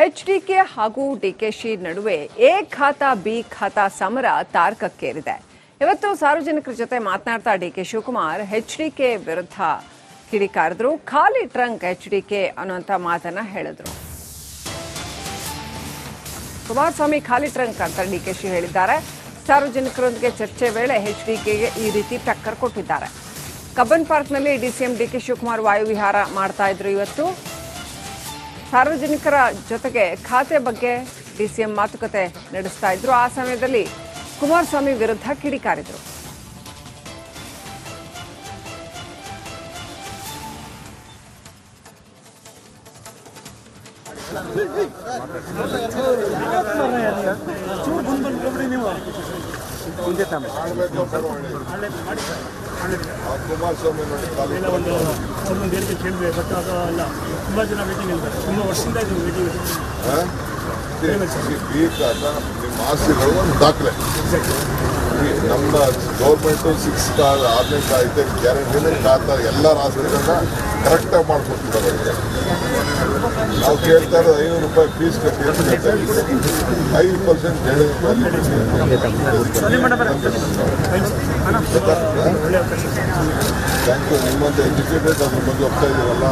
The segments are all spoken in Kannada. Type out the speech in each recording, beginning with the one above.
ಎಚ್ಡಿಕೆ ಹಾಗೂ ಡಿಕೆಶಿ ನಡುವೆ ಎ ಖಾತಾ ಬಿ ಖಾತಾ ಸಮರ ತಾರಕಕ್ಕೇರಿದೆ. ಇವತ್ತು ಸಾರ್ವಜನಿಕರ ಜೊತೆ ಮಾತನಾಡ್ತಾ ಡಿಕೆ ಶಿವಕುಮಾರ್ ಎಚ್ಡಿಕೆ ವಿರುದ್ಧ ಕಿಡಿಕಾರಿದ್ರು. ಖಾಲಿ ಟ್ರಂಕ್ ಎಚ್ಡಿಕೆ ಅನ್ನುವಂತ ಮಾತನ್ನ ಹೇಳಿದ್ರು. ಕುಮಾರಸ್ವಾಮಿ ಖಾಲಿ ಟ್ರಂಕ್ ಅಂತ ಡಿಕೆಶಿ ಹೇಳಿದ್ದಾರೆ. ಸಾರ್ವಜನಿಕರೊಂದಿಗೆ ಚರ್ಚೆ ವೇಳೆ ಎಚ್ಡಿಕೆಗೆ ಈ ರೀತಿ ಟಕ್ಕರ್ ಕೊಟ್ಟಿದ್ದಾರೆ. ಕಬ್ಬನ್ ಪಾರ್ಕ್ನಲ್ಲಿ ಡಿಸಿಎಂ ಡಿಕೆ ಶಿವಕುಮಾರ್ ವಾಯುವಿಹಾರ ಮಾಡ್ತಾ ಇದ್ರು. ಇವತ್ತು ಸಾರ್ವಜನಿಕರ ಜೊತೆಗೆ ಖಾತೆ ಬಗ್ಗೆ ಡಿಸಿಎಂ ಮಾತುಕತೆ ನಡೆಸ್ತಾ ಇದ್ರು. ಆ ಸಮಯದಲ್ಲಿ ಕುಮಾರಸ್ವಾಮಿ ವಿರುದ್ಧ ಕಿಡಿಕಾರಿದ್ರು. ಕುಮಾರಸ್ವಾಮಿ ಒಂದು ಹೇಳಿಕೆ ಕೇಳಿದೆ, ಬಟ್ ಅದಲ್ಲ ತುಂಬ ಜನ ಮೀಟಿಂಗ್ ಇರ್ತಾರೆ. ತುಂಬ ವರ್ಷದಿಂದ ಇದು ಮೀಟಿಂಗ್ ನಿಮ್ಮ ಆಸ್ತಿಗಳು ಒಂದು ದಾಖಲೆ. ನಮ್ಮ ಗೌರ್ಮೆಂಟು 6 ಕಾರ್ 6ನೇ ಕಾಯ್ದೆ ಗ್ಯಾರಂಟಿನೇ ಖಾತಾ ಎಲ್ಲರ ಆಸ್ತಿಗಳನ್ನ ಕರೆಕ್ಟಾಗಿ ಮಾಡಿಕೊಡ್ತಿದ್ದಾರೆ. ನಾವು ಕೇಳ್ತಾ ಇರೋದು 500 ರೂಪಾಯಿ ಫೀಸ್ ಕಟ್ಟಿ 5% ಥ್ಯಾಂಕ್ ಯು. ನಿಮ್ಮಂತ ಎಜುಕೇಟೆಡ್ ಅದ್ರ ಬಗ್ಗೆ ಹೋಗ್ತಾ ಇದೀವಲ್ಲ.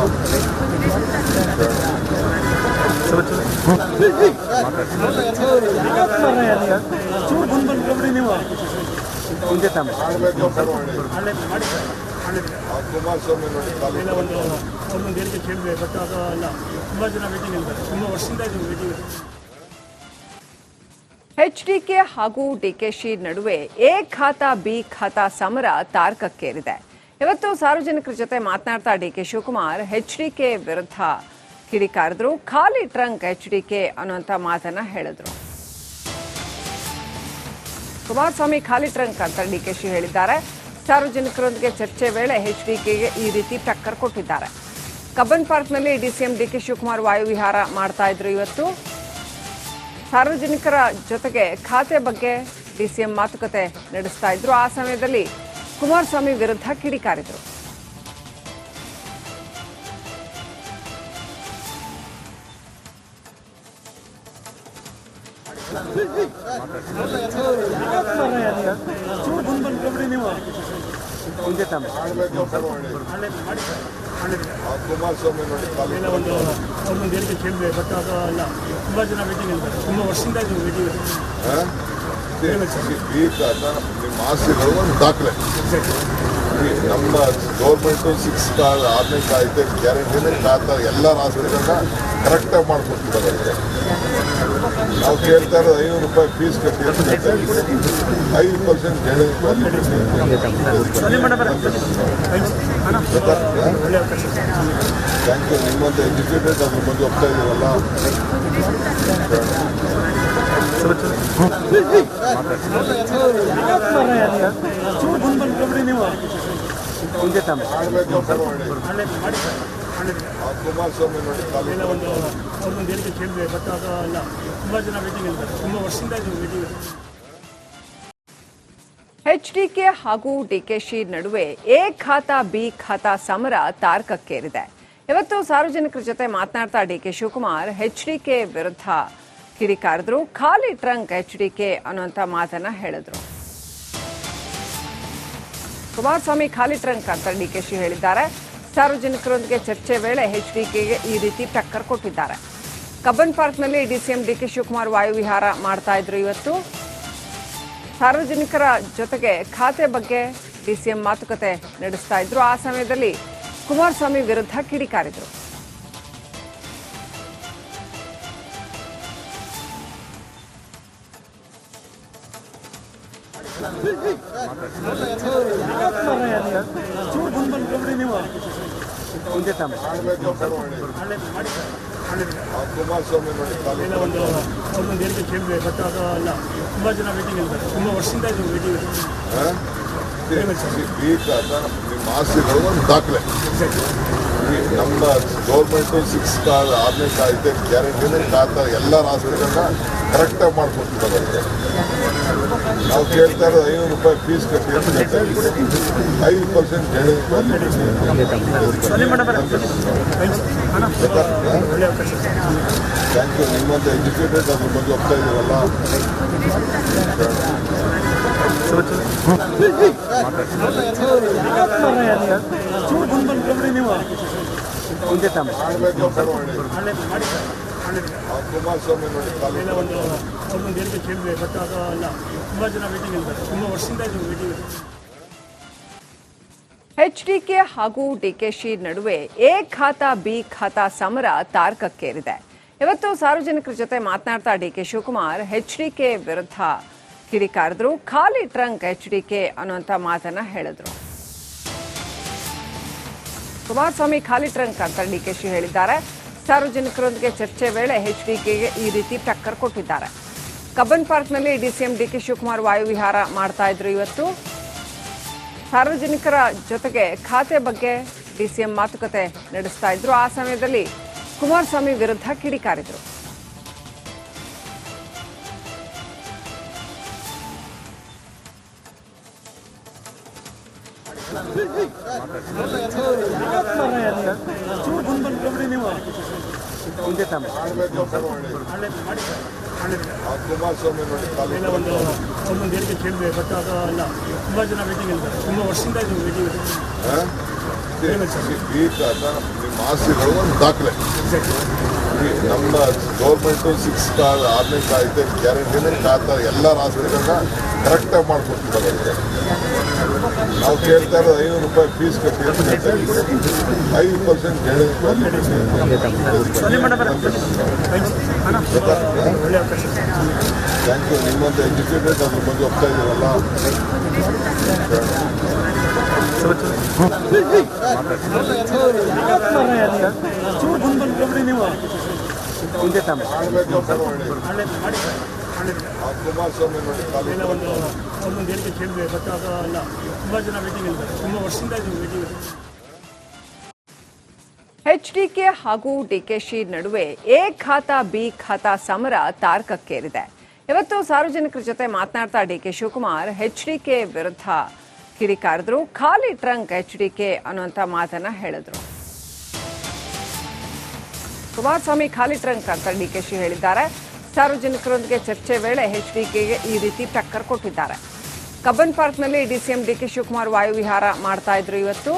ಕುಮಾರಸ್ವಾಮಿ ಒಂದು ಹೇಳಿಕೆ ಕೇಳಿದೆ, ಬಟ್ ಅದಲ್ಲ ತುಂಬ ಜನ ಮೀಟಿಂಗ್ ಇರ್ತಾರೆ. ತುಂಬ ವರ್ಷದಿಂದ ಇದು ಮೀಟಿಂಗ್. ಎಚ್ಡಿಕೆ ಹಾಗೂ ಡಿಕೆಶಿ ನಡುವೆ ಎ ಖಾತಾ ಬಿ ಖಾತಾ ಸಮರ ತಾರಕಕ್ಕೇರಿದೆ. ಇವತ್ತು ಸಾರ್ವಜನಿಕರ ಜೊತೆ ಮಾತನಾಡ್ತಾ ಡಿಕೆ ಶಿವಕುಮಾರ್ ಎಚ್ಡಿಕೆ ವಿರುದ್ಧ ಕಿಡಿಕಾರಿದ್ರು. ಖಾಲಿ ಟ್ರಂಕ್ ಎಚ್ಡಿಕೆ ಅನ್ನುವಂತ ಮಾತನ್ನ ಹೇಳಿದ್ರು. ಕುಮಾರಸ್ವಾಮಿ ಖಾಲಿ ಟ್ರಂಕ್ ಅಂತ ಡಿಕೆಶಿ ಹೇಳಿದ್ದಾರೆ. ಸಾರ್ವಜನಿಕರೊಂದಿಗೆ ಚರ್ಚೆ ವೇಳೆ ಎಚ್ಡಿಕೆಗೆ ಈ ರೀತಿ ಟಕ್ಕರ್ ಕೊಟ್ಟಿದ್ದಾರೆ. ಕಬ್ಬನ್ ಪಾರ್ಕ್ನಲ್ಲಿ ಡಿಸಿಎಂ ಡಿಕೆ ಶಿವಕುಮಾರ್ ವಾಯುವಿಹಾರ ಮಾಡ್ತಾ ಇದ್ರು. ಇವತ್ತು ಸಾರ್ವಜನಿಕರ ಜೊತೆಗೆ ಖಾತೆ ಬಗ್ಗೆ ಡಿಸಿಎಂ ಮಾತುಕತೆ ನಡೆಸ್ತಾ ಇದ್ರು. ಆ ಸಮಯದಲ್ಲಿ ಕುಮಾರಸ್ವಾಮಿ ವಿರುದ್ಧ ಕಿಡಿಕಾರಿದ್ರು. ಕುಮಾರಸ್ವಾಮಿ ಒಂದು ಹೇಳಿಕೆ ಕೇಳಿದೆ, ಬಟ್ ಅದಲ್ಲ ತುಂಬ ಜನ ಮೀಟಿಂಗ್ ಇರ್ತಾರೆ. ತುಂಬ ವರ್ಷದಿಂದ ಇದು ಮೀಟಿಂಗ್ ನಿಮ್ಮ ಆಸ್ತಿಗಳು ಒಂದು ದಾಖಲೆ. ನಮ್ಮ ಗೌರ್ಮೆಂಟು 6 ಕಾರ್ 6ನೇ ಕಾಯ್ದೆ ಗ್ಯಾರಂಟಿನೇ ಖಾತಾ ಎಲ್ಲರ ಆಸ್ತಿಗಳನ್ನ ಕರೆಕ್ಟಾಗಿ ಮಾಡಿಕೊಡ್ತಿದ್ದಾರೆ. ನಾವು ಕೇಳ್ತಾ ಇರೋದು 500 ರೂಪಾಯಿ ಫೀಸ್ ಕಟ್ಟಿ 5% ಥ್ಯಾಂಕ್ ಯು. ನಿಮ್ಮಂತ ಎಜುಕೇಟೆಡ್ ಅದ್ರ ಬಗ್ಗೆ ಹೋಗ್ತಾ ಇದೀವಲ್ಲ. ಕುಮಾರಸ್ವಾಮಿ ಒಂದು ಹೇಳಿಕೆ ಕೇಳಿದೆ, ಬಟ್ ಅದಲ್ಲ ತುಂಬ ಜನ ಮೀಟಿಂಗ್ ಇರ್ತಾರೆ. ತುಂಬ ವರ್ಷದಿಂದ ಇದು ಮೀಟಿಂಗ್. ಎಚ್ಡಿಕೆ ಹಾಗೂ ಡಿಕೆಶಿ ನಡುವೆ ಎ ಖಾತಾ ಬಿ ಖಾತಾ ಸಮರ ತಾರಕಕ್ಕೇರಿದೆ. ಇವತ್ತು ಸಾರ್ವಜನಿಕರ ಜೊತೆ ಮಾತನಾಡ್ತಾ ಡಿಕೆ ಶಿವಕುಮಾರ್ ಎಚ್ಡಿಕೆ ವಿರುದ್ಧ ಕಿಡಿಕಾರಿದ್ರು. ಖಾಲಿ ಟ್ರಂಕ್ ಎಚ್ಡಿಕೆ ಅನ್ನುವಂತ ಮಾತನ್ನ ಹೇಳಿದ್ರು. ಕುಮಾರಸ್ವಾಮಿ ಖಾಲಿ ಟ್ರಂಕ್ ಅಂತ ಡಿಕೆಶಿ ಹೇಳಿದ್ದಾರೆ. ಸಾರ್ವಜನಿಕರೊಂದಿಗೆ ಚರ್ಚೆ ವೇಳೆ ಎಚ್ಡಿಕೆಗೆ ಈ ರೀತಿ ಟಕ್ಕರ್ ಕೊಟ್ಟಿದ್ದಾರೆ. ಕಬ್ಬನ್ ಪಾರ್ಕ್ನಲ್ಲಿ ಡಿಸಿಎಂ ಡಿಕೆ ಶಿವಕುಮಾರ್ ವಾಯುವಿಹಾರ ಮಾಡ್ತಾ ಇದ್ರು. ಇವತ್ತು ಸಾರ್ವಜನಿಕರ ಜೊತೆಗೆ ಖಾತೆ ಬಗ್ಗೆ ಡಿಸಿಎಂ ಮಾತುಕತೆ ನಡೆಸ್ತಾ ಇದ್ರು. ಆ ಸಮಯದಲ್ಲಿ ಕುಮಾರಸ್ವಾಮಿ ವಿರುದ್ಧ ಕಿಡಿಕಾರಿದ್ರು. ಕುಮಾರಸ್ವಾಮಿ ಒಂದು ಹೇಳಿಕೆ ಕೇಳಿದೆ, ಬಟ್ ಅದಲ್ಲ ತುಂಬ ಜನ ಮೀಟಿಂಗ್ ಇರ್ತಾರೆ. ತುಂಬ ವರ್ಷದಿಂದ ಇದು ಮೀಟಿಂಗ್ ನಿಮ್ಮ ಆಸ್ತಿಗಳು ಒಂದು ದಾಖಲೆ. ನಮ್ಮ ಗೌರ್ಮೆಂಟು 6 ಕಾರ್ 6ನೇ ಕಾಯ್ದೆ ಗ್ಯಾರಂಟಿನೇ ಖಾತಾ ಎಲ್ಲರ ಆಸ್ತಿಗಳನ್ನ ಕರೆಕ್ಟಾಗಿ ಮಾಡ್ಕೊಡ್ತಿದ್ದಾರೆ ಅವರಿಗೆ. ನಾವು ಕೇಳ್ತಾ ಇರೋದು 500 ರೂಪಾಯಿ ಫೀಸ್ ಕಟ್ಟಿ ಅಂತ ಹೇಳ್ತಾ ಇದ್ದೀವಿ. 5% ಥ್ಯಾಂಕ್ ಯು. ನಿಮ್ಮಂತ ಎಜುಕೇಟೆಡ್ ಅದ್ರ ಬಗ್ಗೆ ಹೋಗ್ತಾ ಇದ್ದೀರಲ್ಲ. ಕುಮಾರಸ್ವಾಮಿ ನೋಡಿ ಅವ್ರನ್ನೊಂದು ಹೇಳಿಕೆ ಕೇಳಿದೆ, ಬಟ್ ಅದು ಅಲ್ಲ, ತುಂಬ ಜನ ವೇಟಿಂಗ್ ಇದ್ದಾರೆ, ತುಂಬ ವರ್ಷದಿಂದ ಇದು ವೇಟಿಂಗ್ ಇದೆ. ಎಚ್ಡಿಕೆ ಹಾಗೂ ಡಿಕೆಶಿ ನಡುವೆ ಎ ಖಾತಾ ಬಿ ಖಾತಾ ಸಮರ ತಾರಕಕ್ಕೇರಿದೆ. ಇವತ್ತು ಸಾರ್ವಜನಿಕರ ಜೊತೆ ಮಾತನಾಡ್ತಾ ಡಿಕೆ ಶಿವಕುಮಾರ್ ಎಚ್ಡಿಕೆ ವಿರುದ್ಧ ಕಿಡಿಕಾರಿದ್ರು. ಖಾಲಿ ಟ್ರಂಕ್ ಎಚ್ಡಿಕೆ ಅನ್ನುವಂಥ ಮಾತನ್ನ ಹೇಳಿದ್ರು. ಕುಮಾರಸ್ವಾಮಿ ಖಾಲಿ ಟ್ರಂಕ್ ಅಂತ ಡಿಕೆಶಿ ಹೇಳಿದ್ದಾರೆ. ಸಾರ್ವಜನಿಕರೊಂದಿಗೆ ಚರ್ಚೆ ವೇಳೆ ಎಚ್ಡಿಕೆಗೆ ಈ ರೀತಿ ಟಕ್ಕರ್ ಕೊಟ್ಟಿದ್ದಾರೆ. ಕಬ್ಬನ್ ಪಾರ್ಕ್ನಲ್ಲಿ ಡಿಸಿಎಂ ಡಿಕೆ ಶಿವಕುಮಾರ್ ವಾಯುವಿಹಾರ ಮಾಡ್ತಾ ಇದ್ರು. ಇವತ್ತು ಸಾರ್ವಜನಿಕರ ಜೊತೆಗೆ ಖಾತೆ ಬಗ್ಗೆ ಡಿಸಿಎಂ ಮಾತುಕತೆ ನಡೆಸ್ತಾ ಇದ್ರು. ಆ ಸಮಯದಲ್ಲಿ ಕುಮಾರಸ್ವಾಮಿ ವಿರುದ್ಧ ಕಿಡಿಕಾರಿದ್ರು. ಕುಮಾರಸ್ವಾಮಿ ನೋಡಿ ಅವ್ರನ್ನೊಂದು ಹೇಳಿಕೆ ಕೇಳಿದೆ, ಬಟ್ ಅದು ಅಲ್ಲ, ತುಂಬ ಜನ ವೇಟಿಂಗ್ ಇದ್ದಾರೆ, ತುಂಬ ವರ್ಷದಿಂದ ಇದು ವೇಟಿಂಗ್ ಇದೆ. ಈ ಖಾತಾ ನಿಮ್ಮ ಆಸ್ತಿಗಳು ಒಂದು ದಾಖಲೆ. ನಮ್ಮ ಗೌರ್ಮೆಂಟು 6 ಕಾರ್ 6ನೇ ಕಾಯ್ದೆ ಗ್ಯಾರಂಟಿನೇ ಖಾತಾ ಎಲ್ಲರ ಆಸ್ತಿಗಳನ್ನ ಕರೆಕ್ಟಾಗಿ ಮಾಡ್ಕೊಡ್ತಿದ್ದಾರೆ ಅವರಿಗೆ. ನಾವು ಕೇಳ್ತಾ ಇರೋದು 500 ರೂಪಾಯಿ ಫೀಸ್ ಕಟ್ಟಿ ಅಂತ ಹೇಳ್ತಾ ಇದ್ದೀವಿ. 5% ಥ್ಯಾಂಕ್ ಯು. ನಿಮ್ಮಂತ ಎಜುಕೇಟೆಡ್ ಅದ್ರ ಬಗ್ಗೆ ಹೋಗ್ತಾ ಇದ್ದೀರಲ್ಲ. ಕುಮಾರಸ್ವಾಮಿ ನೋಡಿ ಅವ್ರನ್ನೊಂದು ಹೇಳಿಕೆ ಕೇಳಿದೆ, ಬಟ್ ಅದು ಅಲ್ಲ, ತುಂಬ ಜನ ವೇಟಿಂಗ್ ಇದ್ದಾರೆ, ತುಂಬ ವರ್ಷದಿಂದ ಇದು ವೇಟಿಂಗ್ ಇದೆ. ಎಚ್ಡಿಕೆ ಹಾಗೂ ಡಿಕೆಶಿ ನಡುವೆ ಎ ಖಾತಾ ಬಿ ಖಾತಾ ಸಮರ ತಾರಕಕ್ಕೇರಿದೆ. ಇವತ್ತು ಸಾರ್ವಜನಿಕರ ಜೊತೆ ಮಾತನಾಡ್ತಾ ಡಿಕೆ ಶಿವಕುಮಾರ್ ಎಚ್ಡಿಕೆ ವಿರುದ್ಧ ಕಿಡಿಕಾರಿದ್ರು. ಖಾಲಿ ಟ್ರಂಕ್ ಎಚ್ಡಿಕೆ ಅನ್ನುವಂಥ ಮಾತನ್ನ ಹೇಳಿದ್ರು. ಕುಮಾರಸ್ವಾಮಿ ಖಾಲಿ ಟ್ರಂಕ್ ಅಂತ ಡಿಕೆಶಿ ಹೇಳಿದ್ದಾರೆ. ಸಾರ್ವಜನಿಕರೊಂದಿಗೆ ಚರ್ಚೆ ವೇಳೆ ಎಚ್ಡಿಕೆಗೆ ಈ ರೀತಿ ಟಕ್ಕರ್ ಕೊಟ್ಟಿದ್ದಾರೆ. ಕಬ್ಬನ್ ಪಾರ್ಕ್ನಲ್ಲಿ ಡಿಸಿಎಂ ಡಿಕೆ ಶಿವಕುಮಾರ್ ವಾಯುವಿಹಾರ ಮಾಡ್ತಾ ಇದ್ರು. ಇವತ್ತು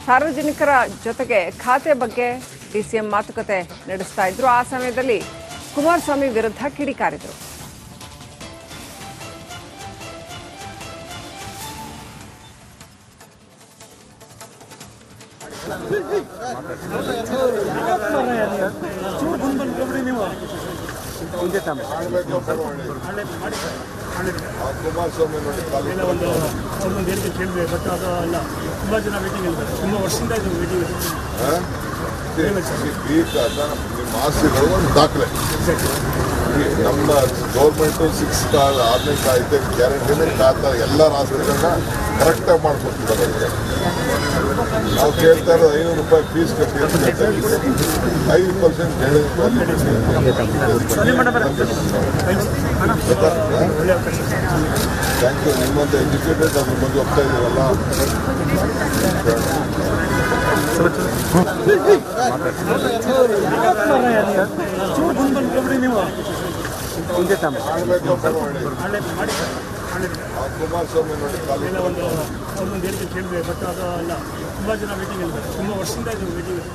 ಸಾರ್ವಜನಿಕರ ಜೊತೆಗೆ ಖಾತೆ ಬಗ್ಗೆ ಡಿಸಿಎಂ ಮಾತುಕತೆ ನಡೆಸ್ತಾ ಇದ್ರು. ಆ ಸಮಯದಲ್ಲಿ ಕುಮಾರಸ್ವಾಮಿ ವಿರುದ್ಧ ಕಿಡಿಕಾರಿದ್ರು. ಕುಮಾರಸ್ವಾಮಿ ನೋಡಿ ಅವ್ರನ್ನೊಂದು ಹೇಳಿಕೆ ಕೇಳಿದೆ, ಬಟ್ ಅದು ಅಲ್ಲ, ತುಂಬ ಜನ ವೇಟಿಂಗ್ ಇದ್ದಾರೆ, ತುಂಬ ವರ್ಷದಿಂದ ಇದು ವೇಟಿಂಗ್ ಇದೆ. ಈ ಖಾತಾ ನಿಮ್ಮ ಆಸ್ತಿಗಳು ಒಂದು ದಾಖಲೆ. ನಮ್ಮ ಗೌರ್ಮೆಂಟು 6 ಕಾರ್ 6ನೇ ಕಾಯ್ದೆ ಗ್ಯಾರಂಟಿನೇ ಖಾತಾ ಎಲ್ಲರ ಆಸ್ತಿಗಳನ್ನ ಕರೆಕ್ಟಾಗಿ ಮಾಡ್ಕೊಡ್ತಿದ್ದಾರೆ ಅವರಿಗೆ. ನಾವು ಕೇಳ್ತಾ ಇರೋದು 500 ರೂಪಾಯಿ ಫೀಸ್ ಕಟ್ಟಿ ಅಂತ ಹೇಳ್ತಾ ಇದ್ದೀವಿ. 5% ಥ್ಯಾಂಕ್ ಯು. ನಿಮ್ಮಂತ ಎಜುಕೇಟೆಡ್ ಅದ್ರ ಬಗ್ಗೆ ಹೋಗ್ತಾ ಇದ್ದೀರಲ್ಲ. ಕುಮಾರಸ್ವಾಮಿ ನೋಡಿ ಅವ್ರನ್ನೊಂದು ಹೇಳಿಕೆ ಕೇಳಿದೆ, ಬಟ್ ಅದು ಅಲ್ಲ, ತುಂಬ ಜನ ವೇಟಿಂಗ್ ಇದ್ದಾರೆ, ತುಂಬ ವರ್ಷದಿಂದ ಇದು ವೇಟಿಂಗ್ ಇದೆ.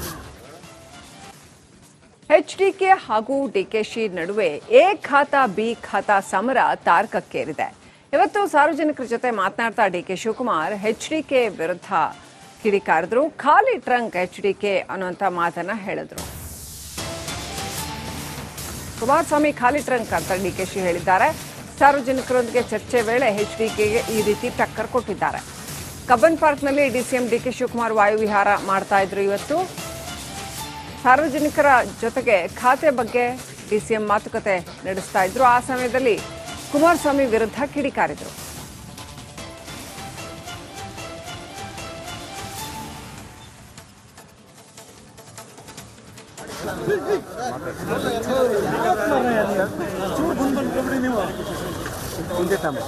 ಎಚ್ಡಿಕೆ ಹಾಗೂ ಡಿಕೆಶಿ ನಡುವೆ ಎ ಖಾತಾ ಬಿ ಖಾತಾ ಸಮರ ತಾರಕಕ್ಕೇರಿದೆ. ಇವತ್ತು ಸಾರ್ವಜನಿಕರ ಜೊತೆ ಮಾತನಾಡ್ತಾ ಡಿಕೆ ಶಿವಕುಮಾರ್ ಎಚ್ಡಿಕೆ ವಿರುದ್ಧ ಕಿಡಿಕಾರಿದ್ರು. ಖಾಲಿ ಟ್ರಂಕ್ ಎಚ್ಡಿಕೆ ಅನ್ನುವಂಥ ಮಾತನ್ನ ಹೇಳಿದ್ರು. ಕುಮಾರಸ್ವಾಮಿ ಖಾಲಿ ಟ್ರಂಕ್ ಅಂತ ಡಿಕೆಶಿ ಹೇಳಿದ್ದಾರೆ. ಸಾರ್ವಜನಿಕರೊಂದಿಗೆ ಚರ್ಚೆ ವೇಳೆ ಎಚ್ಡಿಕೆಗೆ ಈ ರೀತಿ ಟಕ್ಕರ್ ಕೊಟ್ಟಿದ್ದಾರೆ. ಕಬ್ಬನ್ ಪಾರ್ಕ್ನಲ್ಲಿ ಡಿಸಿಎಂ ಡಿಕೆ ಶಿವಕುಮಾರ್ ವಾಯುವಿಹಾರ ಮಾಡ್ತಾ ಇದ್ರು. ಇವತ್ತು ಸಾರ್ವಜನಿಕರ ಜೊತೆಗೆ ಖಾತೆ ಬಗ್ಗೆ ಡಿಸಿಎಂ ಮಾತುಕತೆ ನಡೆಸ್ತಾ ಇದ್ರು. ಆ ಸಮಯದಲ್ಲಿ ಕುಮಾರಸ್ವಾಮಿ ವಿರುದ್ಧ ಕಿಡಿಕಾರಿದ್ರು.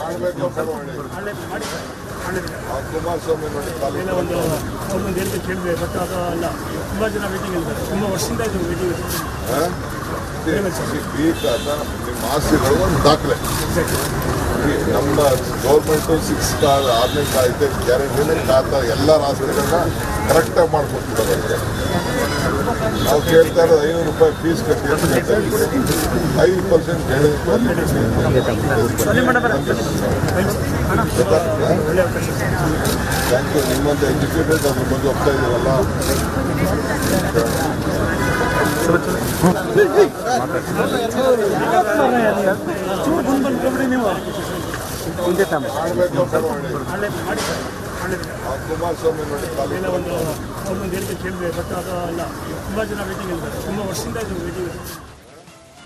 ಮಾಡ್ಬೇಕು ಅಂತ ಮಾಡಿ. ಆ ಕುಮಾರಸ್ವಾಮಿ ನೋಡಿ ಖಾಲಿ ಅವ್ರನ್ನ ಹೇಳಿಕೆ ಕೇಳಿದೆ, ಬಟ್ ಅದು ಅಲ್ಲ, ತುಂಬ ಜನ ವೇಟಿಂಗ್ ಇದ್ದಾರೆ, ತುಂಬ ವರ್ಷದಿಂದ ಇದು ವೇಟಿಂಗ್ ಬಿ ಖಾತಾ ನಿಮ್ಮ ಆಸ್ತಿಗಳು ಒಂದು ದಾಖಲೆ. ನಮ್ಮ ಗೌರ್ಮೆಂಟು 6 ಕಾರ್ಡ್ 6ನೇ ಐತೆ ಗ್ಯಾರಂಟಿನೇ ಖಾತಾ ಎಲ್ಲರ ಆಸ್ತಿಗಳನ್ನ ಕರೆಕ್ಟಾಗಿ ಮಾಡ್ಕೊಡ್ತಿದ್ದಾರೆ. ನಾವು ಕೇಳ್ತಾ ಇರೋದು 500 ರೂಪಾಯಿ ಫೀಸ್ ಕಟ್ಟಿ ಅಂತ ಹೇಳ್ತಾ ಇದ್ದೀವಿ. 5% ಥ್ಯಾಂಕ್ ಯು. ನಿಮ್ಮಂತ ಎಜುಕೇಟೆಡ್ ಅದ್ರ ಬಗ್ಗೆ ಹೋಗ್ತಾ ಇದ್ದೀವಲ್ಲ. ಮಾಡ್ಬೇಕು ಅಂತ ಮಾಡಿ. ಆ ಕುಮಾರಸ್ವಾಮಿ ನೋಡಿ ಖಾಲಿ ಅವ್ರನ್ನ ಹೇಳಿಕೆ ಕೇಳಿದೆ, ಬಟ್ ಅದು ಅಲ್ಲ, ತುಂಬ ಜನ ವೇಟಿಂಗ್ ಇದ್ದಾರೆ, ತುಂಬ ವರ್ಷದಿಂದ ಇದು ವೇಟಿಂಗ್